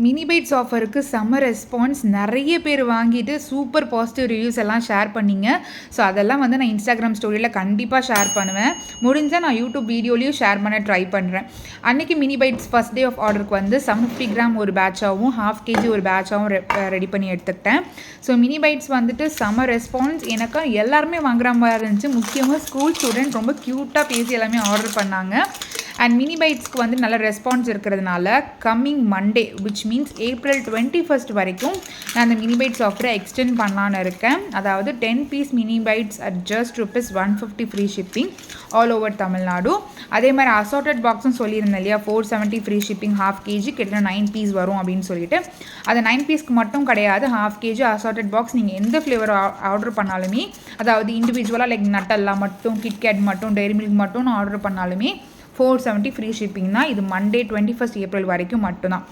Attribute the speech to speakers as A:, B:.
A: Mini bytes ஆஃபருக்கு செம்ம response. நிறைய பேர் வாங்கிட்டு சூப்பர் பாசிட்டிவ் ரிவ்யூஸ் எல்லாம் ஷேர் பண்ணிங்க. ஸோ அதெல்லாம் வந்து நான் இன்ஸ்டாகிராம் ஸ்டோரியில் கண்டிப்பாக ஷேர் பண்ணுவேன். முடிஞ்சால் நான் யூடியூப் வீடியோலையும் ஷேர் பண்ண ட்ரை பண்ணுறேன். அன்றைக்கி mini bites first day of ஆர்டருக்கு வந்து 750 கிராம் ஒரு பேட்சாகவும் 1/2 kg ஒரு பேட்சாகவும் ரெடி பண்ணி எடுத்துக்கிட்டேன். ஸோ மினி பைட்ஸ் வந்துட்டு செம்ம ரெஸ்பான்ஸ். எனக்கு எல்லாருமே வாங்குற மாதிரி இருந்துச்சு. முக்கியமாக ஸ்கூல் ஸ்டூடெண்ட் ரொம்ப க்யூட்டாக பேசி எல்லாமே ஆர்டர் பண்ணாங்க. அண்ட் மினி பைட்ஸ்க்கு வந்து நல்ல ரெஸ்பான்ஸ் இருக்கிறதுனால coming Monday which means April 21 வரைக்கும் நான் அந்த மினி பைட்ஸ் ஆஃபரை எக்ஸ்டெண்ட் பண்ணலான்னு இருக்கேன். அதாவது 10 piece mini bytes at just ₹150 free shipping all over Tamil Nadu. அதே மாதிரி அசார்ட்டட் பாக்ஸும் சொல்லியிருந்தேன் இல்லையா, 470 ஃப்ரீ ஷிப்பிங் 1/2 kg கிட்ட 9 பீஸ் வரும் அப்படின்னு சொல்லிட்டு. அது 9 பீஸ்க்கு மட்டும் கிடையாது, 1/2 kg அசார்ட்டட் பாக்ஸ் நீங்கள் எந்த ஃப்ளேவர் ஆர்டர் பண்ணாலுமே, அதாவது இண்டிவிஜுவலாக லைக் நட்டெல்லாம் மட்டும், கிட்கேட் மட்டும், டெய்ரி மில்க் மட்டும் ஆர்டர் பண்ணாலுமே 470 ஃப்ரீ ஷிப்பிங்னா இது மண்டே 21 April வரைக்கும் மட்டும்தான்.